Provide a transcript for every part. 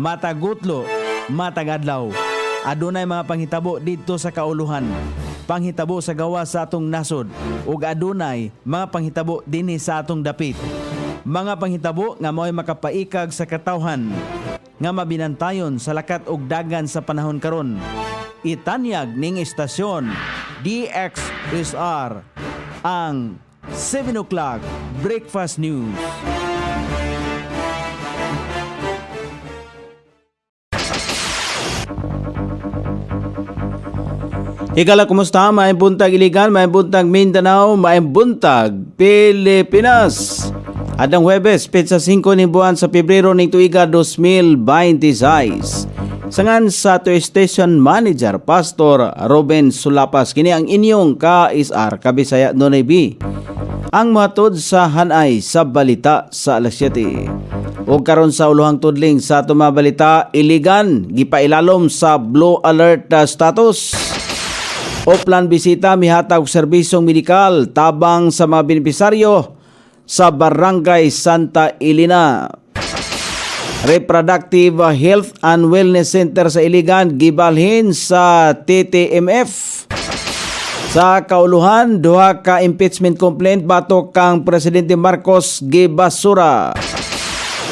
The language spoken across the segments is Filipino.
matagutlo, matagadlaw. Adunay mga panghitabo dito sa kauluhan, panghitabo sa gawa sa atong nasod, ug adunay mga panghitabo dinhi sa atong dapit. Mga panghitabo nga mo'y makapaikag sa katawhan, nga mabinantayon sa lakat ug dagan sa panahon karon. Itanyag ning istasyon DXSR ang 7 o'clock Breakfast News. Ikala, kumusta? Maayong buntag Iligan, maayong buntag Mindanao, maayong buntag Pilipinas. Adang Huwebes, petsa 5 ni buwan sa Pebrero ng tuiga 2026. Sangan sa ato station manager Pastor Ruben Sulapas, kini ang inyong KSR Kabisaya Nonay B. Ang matod sa hanay sa balita sa alas 7. O karon sa uluhang tudling sa ato mga balita, Iligan gipailalom sa blue alert status. Oplan bisita mihatag serbisyong medikal tabang sa mga benepisaryo sa Barangay Santa Elena. Reproductive Health and Wellness Center sa Iligan gibalhin sa TTMF. Sa kauluhan, duha ka impeachment complaint batok kang Presidente Marcos gibasura.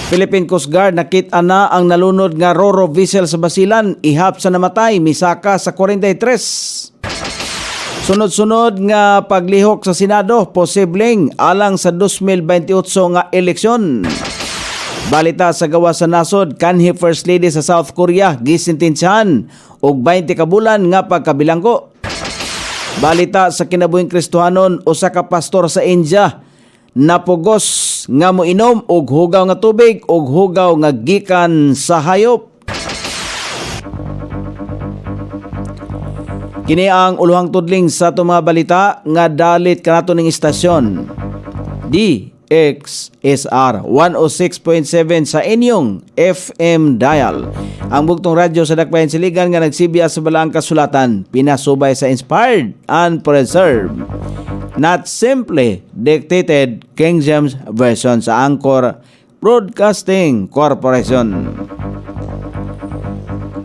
Philippine Coast Guard nakita na ang nalunod nga Roro vessel sa Basilan, ihap sa namatay, misaka sa 43. Sunod-sunod nga paglihok sa Senado, posibleng alang sa 2028 nga eleksyon. Balita sa gawa sa nasod, kanhi First Lady sa South Korea gisintensyahan og 20 ka bulan nga pagkabilanggo. Balita sa kinabuhing Kristohanon, usa ka pastor sa India napugos nga moinom og hugaw nga tubig og hugaw nga gikan sa hayop. Kini ang uluhang tudling sa itong mga balita nga dalit kanato ning istasyon DXSR 106.7 sa inyong FM dial. Ang bugtong radyo sa Dakbayan Siligan nga nagsibya sa balaang kasulatan, pinasubay sa inspired and preserved, not simply dictated King James Version sa Anchor Broadcasting Corporation.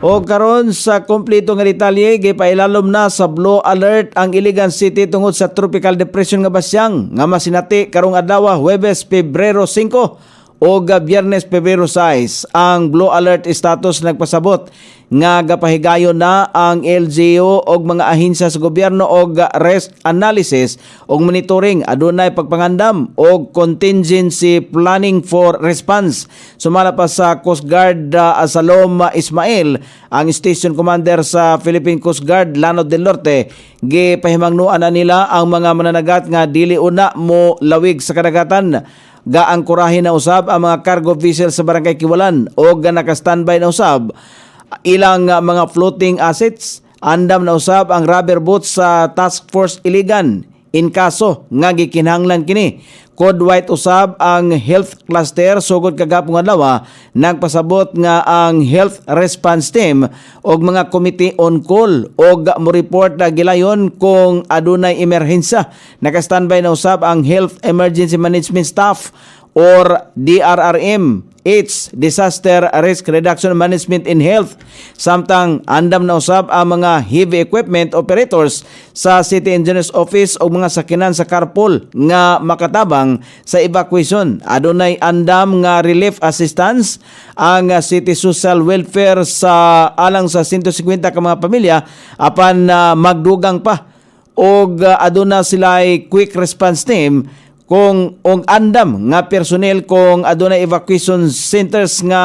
O karon sa kompleto nga detalye, gipailalom na sa blue alert ang Iligan City tungod sa tropical depression nga basyang nga masinati karong adlaw Huwebes Pebrero 5 o Biyernes Pebrero 6. Ang blue alert status nagpasabot nga gapahigayon na ang LGU og mga ahensya sa gobyerno og risk analysis og monitoring, adunay pagpangandam og contingency planning for response. Sumala pa sa Coast Guard Asalom Ismail, ang station commander sa Philippine Coast Guard Lanao del Norte, gipahimangnuan na nila ang mga mananagat nga dili una mo lawig sa kadagatan. Gaangkurahin na usab ang mga cargo vessel sa Barangay Kiwalan o naka-standby na usab ilang mga floating assets. Andam na usab ang rubber boat sa Task Force Iligan in kaso nga gikinahanglan kini. Code white usab ang health cluster sugod kagapong adlaw nagpasabot nga ang health response team og mga committee on call og mo report na gilayon kung adunay emerhensya. Naka-standby na usab ang Health Emergency Management Staff or DRRM, Disaster Risk Reduction Management in Health. Samtang andam na usab ang mga heavy equipment operators sa City Engineers Office o mga sakinan sa carpool nga makatabang sa evacuation. Adunay andam nga relief assistance ang City Social Welfare sa alang sa 150 ka mga pamilya apan magdugang pa og aduna sila'y quick response team kung andam nga personnel kung adunay evacuation centers nga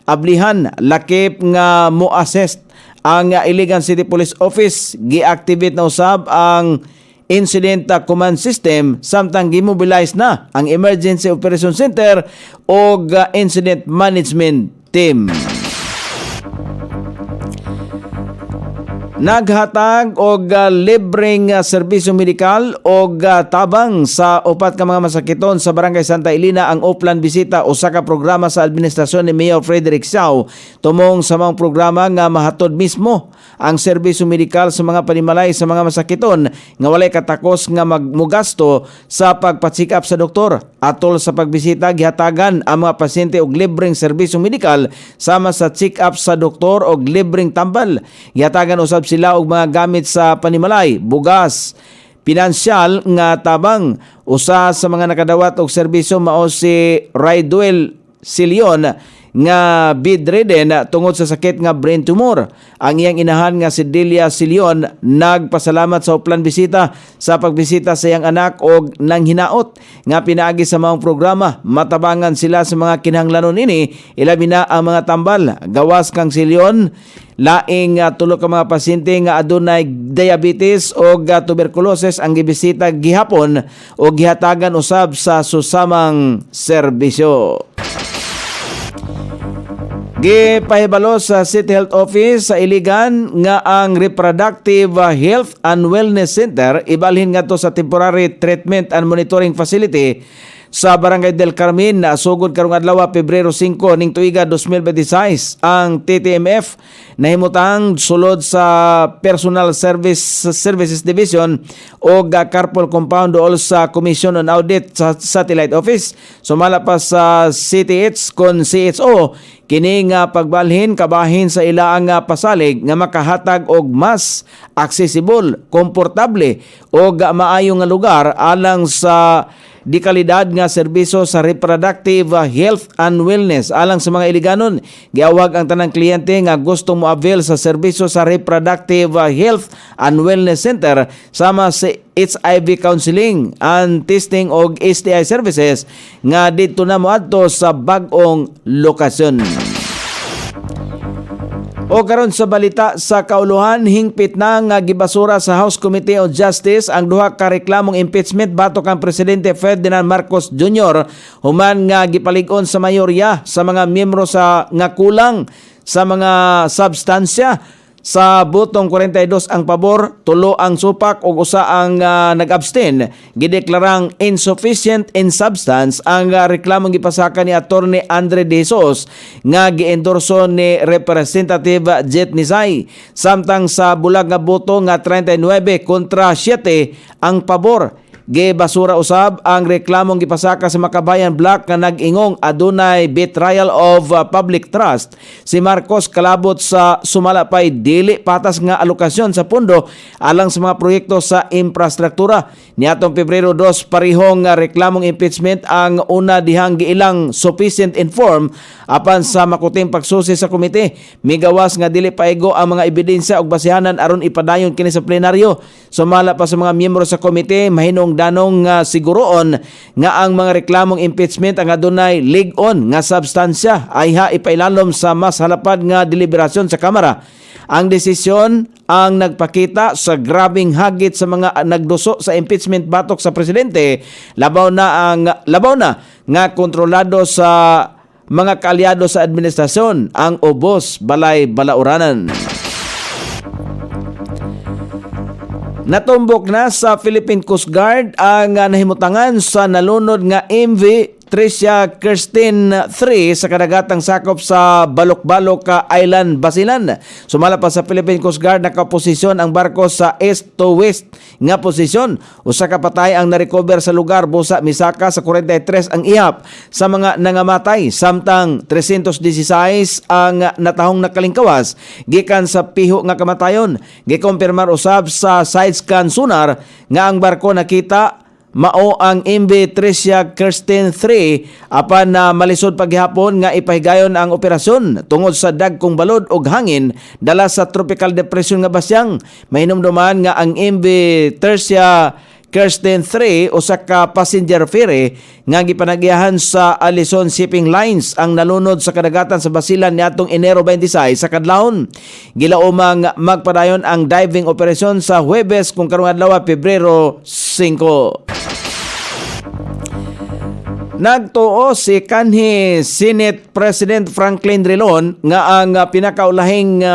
ablihan lakip nga mo assist ang Iligan City Police Office. Gi-activate na usab ang Incident Command System samtang gimobilize na ang Emergency Operation Center o Incident Management Team. naghatag og libreng serbisyo medikal og tabang sa upat ka mga masakiton sa Barangay Santa Elena ang Oplan Bisita, usa ka programa sa administrasyon ni Mayor Frederick Siao tumong sa mga programa nga mahatod mismo ang serbisyo medikal sa mga panimalay sa mga masakiton nga walay katakos nga magmugasto sa pagpa-check up sa doktor. Atol sa pagbisita, gihatagan ang mga pasyente og libreng serbisyo medikal sama sa check up sa doktor og libreng tambal. Gihatagan usab sila og mga gamit sa panimalay, bugas, pinansyal nga tabang. Usa sa mga nakadawat og serbisyo mao si Raiduel Silion nga bedridden tungod sa sakit nga brain tumor. Ang iyang inahan nga si Delia Silion nagpasalamat sa Oplan Bisita sa pagbisita sa iyang anak og nang hinaot nga pinaagi sa mga programa. Matabangan sila sa mga kinahanglanon ini, ilabi na ang mga tambal. Gawas kang Silion, laing tulo ka mga pasyente nga adunay diabetes o tuberculosis ang gibisita gihapon o gihatagan usab sa susamang serbisyo. Gipahibalo sa City Health Office sa Iligan nga ang Reproductive Health and Wellness Center ibalhin nga to sa Temporary Treatment and Monitoring Facility sa Barangay del Carmen na sugod karong adlaw Pebrero 5 ning tuiga 2026. Ang TTMF nahimutang sulod sa Personal Services Division o Carpol Compound duol sa Commission on Audit sa Satellite Office. Sumala pa sa CTH kon CHO kini nga pagbalhin kabahin sa ilaang pasalig nga makahatag og mas accessible, komportable o maayong nga lugar alang sa di kalidad nga serbisyo sa reproductive health and wellness alang sa mga Iliganon. Giawag ang tanang kliyente nga gustong mo-avail sa serbisyo sa reproductive health and wellness center sama sa HIV counseling and testing og STI services nga dito na moadto sa bag-ong lokasyon. O karon sa balita sa kauluhan, hingpit na nga gibasura sa House Committee on Justice ang duha ka reklamong impeachment batok ang Presidente Ferdinand Marcos Jr. human nga gipalig-on sa mayorya sa mga miyembro sa nga kulang sa mga substansya. Sa botong 42 ang pabor, 3 ang supak ug usa ang nag-abstain. Gideklarang insufficient in substance ang reklamong gipasaka ni Attorney Andre De Jesus nga giendorso ni Representative Jet Nisay. Samtang sa bulag nga boto nga 39 kontra 7 ang pabor. Gibasura usab ang reklamong gipasaka sa Makabayan Block nga nag-ingong adunay betrayal of public trust. Si Marcos kalabot sa sumalapay dili patas nga alokasyon sa pondo alang sa mga proyekto sa infrastruktura. Niatong Pebrero 2 parihong reklamong impeachment ang una dihang giilang sufficient inform apan sa makuting pagsusi sa komite. Migawas nga dili paigo ang mga ebidensya ug basihanan aron ipadayon kini sa plenaryo. Sumala pa sa mga miyembro sa komite mahinong danong siguroon nga ang mga reklamong impeachment ang adunay lig-on nga substansya ay ipailalom sa mas halapad nga deliberasyon sa Kamara. Ang desisyon ang nagpakita sa grabing hagit sa mga nagduso sa impeachment batok sa presidente. Labaw na nga kontrolado sa mga kaalyado sa administrasyon ang ubos balay balauranan. Natumbok na sa Philippine Coast Guard ang nahimutangan sa nalunod nga MV Tricia Kirsten 3 sa kadagatang sakop sa Balok-Balok Island, Basilan. Sumala pa sa Philippine Coast Guard, nakaposisyon ang barko sa east to west nga posisyon. Usa ka patay ang narecover sa lugar, busa misaka sa 43 ang ihap sa mga nangamatay, samtang 316 ang natahong nakalingkawas gikan sa piho nga kamatayon. Gikompirmar usab sa side scan sonar nga ang barko nakita mao ang MV Tricia Kirsten 3 apan na malisod paghihapon nga ipahigayon ang operasyon tungod sa dagkong balod og hangin dala sa tropical depression nga basyang. Mahinumduman nga ang MV Tricia Kirsten 3 usa ka passenger ferry nga gipanagiyahan sa Alison Shipping Lines ang nalunod sa kadagatan sa Basilan niadtong Enero 26 sa kadlawon. Gilaumang magpadayon ang diving operation sa Huwebes kung karong adlaw Pebrero 5. Nagtuo si kanhi Senate President Franklin Drilon nga ang pinakaulahing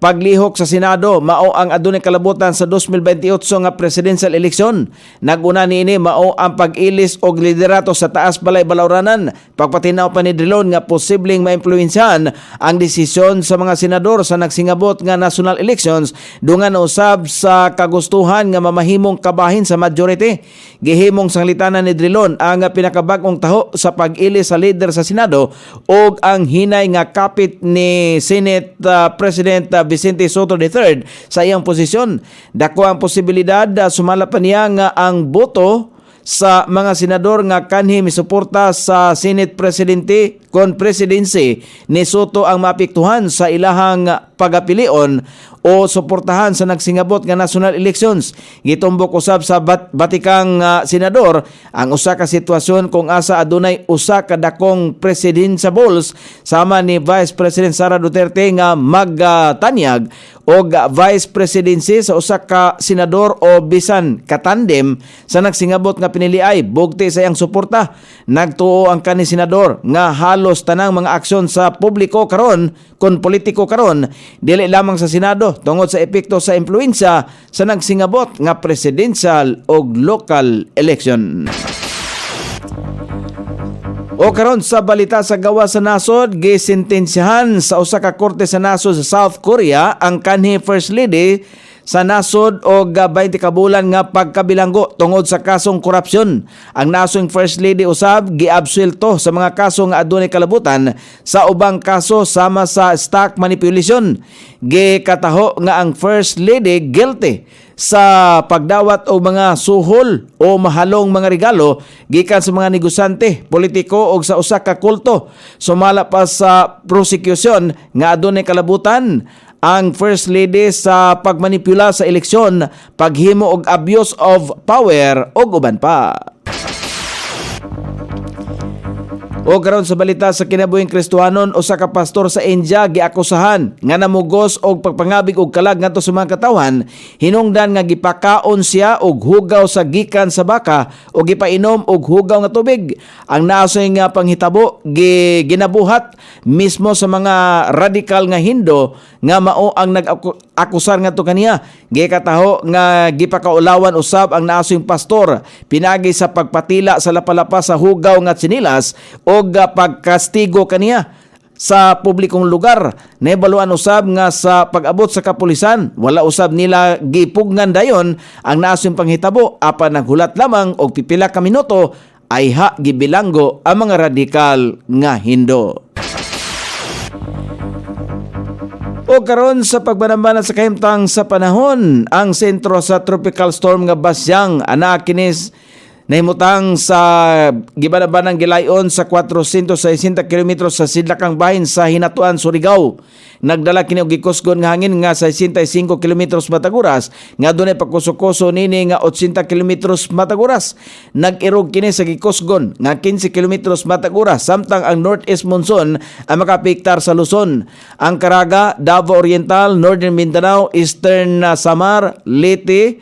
paglihok sa Senado mao ang adunay kalabutan sa 2028 nga presidential election. Naguna niini mao ang pag-ilis og liderato sa taas balay balawranan. Pagpatinaw pa ni Drilon nga posibleng maimpluwensyahan ang desisyon sa mga senador sa nagsingabot nga national elections dungan usab sa kagustuhan nga mamahimong kabahin sa majority. Gihimong sanglitanan ni Drilon ang pinakabag-ong taho sa pag-ilis sa leader sa Senado og ang hinay nga kapit ni Senate President Vicente Soto III sa iyang posisyon. Dako ang posibilidad sumala pa niya nga ang boto sa mga senador nga kanhi misuporta sa Senate Presidente kon presidency ni Soto ang maapektuhan sa ilahang pagapilion o suportahan sa nagsingabot nga national elections. Gitumbok usab sa batikang senador ang usa ka sitwasyon kung asa adunay usa ka dakong presidensables sama ni Vice President Sara Duterte nga magtanyag og vice presidency sa usa ka senador o bisan katandem sa nagsingabot nga piniliay bugti sa iyang suporta. Nagtuo ang kani senador nga halos tanang mga aksyon sa publiko karon kon politiko karon dili lamang sa Senado tungod sa epekto sa impluwensya sa nagsingabot nga presidential o local election. O karon sa balita sa gawa sa nasod, gisentensyahan sa usa ka korte sa nasod sa South Korea ang kanhi First Lady sa nasod og 20 ka bulan nga pagkabilanggo tungod sa kasong korupsyon. Ang nasong First Lady usab giabsuelto sa mga kaso nga adunay kalabutan sa ubang kaso sama sa stock manipulation. Gikataho nga ang First Lady guilty sa pagdawat og mga suhol o mahalong mga regalo gikan sa mga negosante, politiko o sa usa ka kulto. Sumala pa sa prosecution nga adunay kalabutan ang First Lady sa pagmanipula sa eleksyon, paghimo og abuse of power ug uban pa. O karon sa balita sa kinabuhing Kristiyanon, usa ka pastor sa India giakusahan nga namugos og pagpangabig og kalag ngadto sa mga katawhan, hinungdan nga gipakaon siya og hugaw sa gikan sa baka o gipainom og hugaw nga tubig. Ang nasoy nga panghitabo ginabuhat mismo sa mga radikal nga Hindu nga mao ang nag-akusar ngadto kaniya. Gikataho nga gipakaulawan usab ang nasoy pastor pinagi sa pagpatila sa lapalapa sa hugaw nga tsinilas o pagkastigo kaniya sa publikong lugar. Nahibaluan usab nga sa pag-abot sa kapulisan, wala usab nila gipugnan dayon ang nasong panghitabo apan naghulat lamang og pipila ka minuto ay gibilanggo ang mga radikal nga Hindu. O karon sa pagbanabana sa kahimtang sa panahon, ang sentro sa tropical storm nga Basyang ana kinis nahimutang sa gibanabanang gilayon sa 460 km sa sidlakang bahin sa Hinatuan, Surigao. Nagdala kini og gikusgon nga hangin nga 65 km matag oras, nga dunay pagkuso-kuso nini nga 80 km matag oras. Nag-irog kini sa gikusgon nga 15 km matag oras, samtang ang northeast monsoon ang makapiktar sa Luzon. Ang Caraga, Davao Oriental, Northern Mindanao, Eastern Samar, Leyte,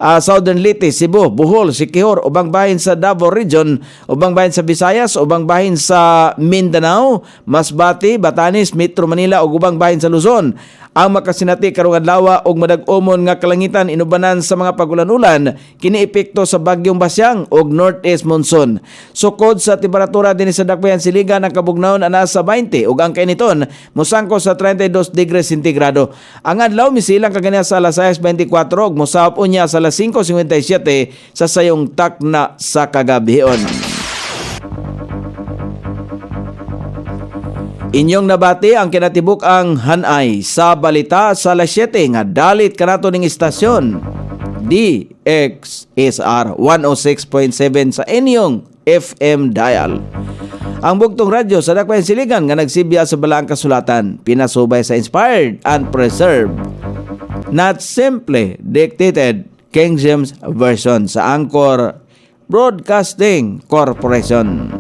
Southern Leyte, Cebu, Bohol, Siquijor, ubang bahin sa Davao Region, ubang bahin sa Visayas, ubang bahin sa Mindanao, Masbate, Batanes, Metro Manila ug ubang bahin sa Luzon. Ang makasinati karong adlaw og madag-umon nga kalangitan inubanan sa mga pagulan-ulan kini epekto sa bagyong Basyang ug northeast monsoon. Sukod sa temperatura dinhi sa dakbayan siligan ang kabugnawon ana sa 20 ug ang kainiton mosangko sa 32 degrees sentigrado. Ang adlaw misilang kagania sa alas 6:24 ug mosahop unya sa alas 5:57 sa sayong takna sa kagabihon. Inyong nabati ang kinatibuk ang hanay sa balita sa alas 7 nga dalit kanato ning istasyon DXSR 106.7 sa inyong FM dial. Ang bugtong radyo sa dakbayan siligan nga nagsibya sa balaang kasulatan, pinasubay sa inspired and preserved, not simply dictated King James Version sa Anchor Broadcasting Corporation.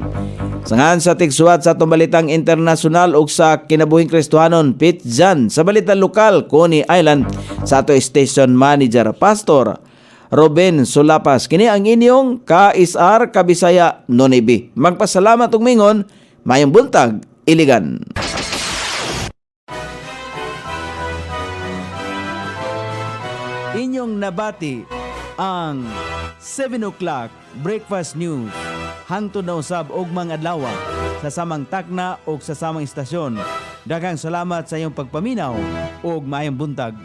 Sangan sa tigsuwat sa atong balitang internasyonal ug sa kinabuhing Kristiyanon, Pete Jan sa balitang lokal, Coney Island, sa ato station manager Pastor Ruben Sulapas. Kini ang inyong KSR Kabisaya Nonibi. Magpasalamat ug mingon, mayong buntag, Iligan. inyong nabati ang 7 o'clock breakfast news hangtod na usab og mga adlaw sa samang takna o sa samang istasyon. Daghang salamat sa iyong pagpaminaw ug maayong buntag.